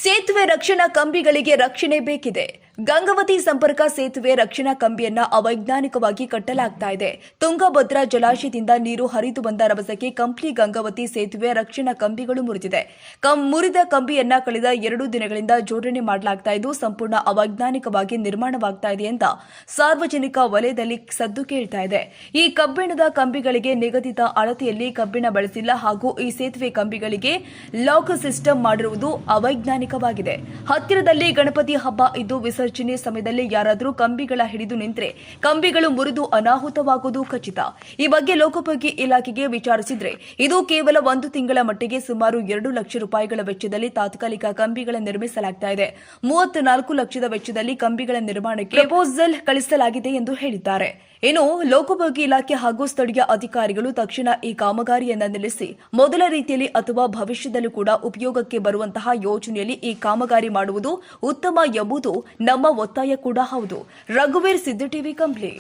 ಸೇತುವೆ ರಕ್ಷಣಾ ಕಂಬಿಗಳಿಗೆ ರಕ್ಷಣೆ ಬೇಕಿದೆ. ಗಂಗಾವತಿ ಸಂಪರ್ಕ ಸೇತುವೆ ರಕ್ಷಣಾ ಕಂಬಿಯನ್ನ ಅವೈಜ್ಞಾನಿಕವಾಗಿ ಕಟ್ಟಲಾಗ್ತಾ ಇದೆ. ತುಂಗಭದ್ರಾ ಜಲಾಶಯದಿಂದ ನೀರು ಹರಿದು ಬಂದ ರಭಸಕ್ಕೆ ಕಂಪ್ಲಿ ಗಂಗಾವತಿ ಸೇತುವೆ ರಕ್ಷಣಾ ಕಂಬಿಗಳು ಮುರಿದಿದೆ. ಮುರಿದ ಕಂಬಿಯನ್ನ ಕಳೆದ 2 ದಿನಗಳಿಂದ ಜೋಡಣೆ ಮಾಡಲಾಗ್ತಾ ಇದ್ದು ಸಂಪೂರ್ಣ ಅವೈಜ್ಞಾನಿಕವಾಗಿ ನಿರ್ಮಾಣವಾಗ್ತಾ ಇದೆ ಅಂತ ಸಾರ್ವಜನಿಕ ವಲಯದಲ್ಲಿ ಸದ್ದು ಕೇಳ್ತಾ ಇದೆ. ಈ ಕಬ್ಬಿಣದ ಕಂಬಿಗಳಿಗೆ ನಿಗದಿತ ಅಳತೆಯಲ್ಲಿ ಕಬ್ಬಿಣ ಬಳಸಿಲ್ಲ ಹಾಗೂ ಈ ಸೇತುವೆ ಕಂಬಿಗಳಿಗೆ ಲಾಕ್ ಸಿಸ್ಟಮ್ ಮಾಡಿರುವುದು ಅವೈಜ್ಞಾನಿಕವಾಗಿದೆ. ಹತ್ತಿರದಲ್ಲಿ ಗಣಪತಿ ಹಬ್ಬ ಇದ್ದು ವಿಸರ್ಜನೆ ಸಮಯದಲ್ಲಿ ಯಾರಾದರೂ ಕಂಬಿಗಳ ಹಿಡಿದು ನಿಂತರೆ ಕಂಬಿಗಳು ಮುರಿದು ಅನಾಹುತವಾಗುವುದು ಖಚಿತ. ಈ ಬಗ್ಗೆ ಲೋಕೋಪಯೋಗಿ ಇಲಾಖೆಗೆ ವಿಚಾರಿಸಿದ್ರೆ ಇದು ಕೇವಲ 1 ತಿಂಗಳ ಮಟ್ಟಿಗೆ ಸುಮಾರು 2 ಲಕ್ಷ ರೂಪಾಯಿಗಳ ವೆಚ್ಚದಲ್ಲಿ ತಾತ್ಕಾಲಿಕ ಕಂಬಿಗಳ ನಿರ್ಮಿಸಲಾಗ್ತಾ ಇದೆ. 34 ಲಕ್ಷದ ವೆಚ್ಚದಲ್ಲಿ ಕಂಬಿಗಳ ನಿರ್ಮಾಣಕ್ಕೆ ಪ್ರಪೋಸಲ್ ಕಳಿಸಲಾಗಿದೆ ಎಂದು ಹೇಳಿದ್ದಾರೆ. ಇನ್ನು ಲೋಕೋಪಯೋಗಿ ಇಲಾಖೆ ಹಾಗೂ ಸ್ಥಳೀಯ ಅಧಿಕಾರಿಗಳು ತಕ್ಷಣ ಈ ಕಾಮಗಾರಿಯನ್ನು ನಿಲ್ಲಿಸಿ ಮೊದಲ ರೀತಿಯಲ್ಲಿ ಅಥವಾ ಭವಿಷ್ಯದಲ್ಲೂ ಕೂಡ ಉಪಯೋಗಕ್ಕೆ ಬರುವಂತಹ ಯೋಜನೆಯಲ್ಲಿ ಈ ಕಾಮಗಾರಿ ಮಾಡುವುದು ಉತ್ತಮ ಎಂಬುದು ನಮ್ಮ ಒತ್ತಾಯ ಕೂಡ ಹೌದು. ರಘುವೀರ್ ಸಿದ್ದು ಟಿವಿ ಕಂಪ್ಲಿ.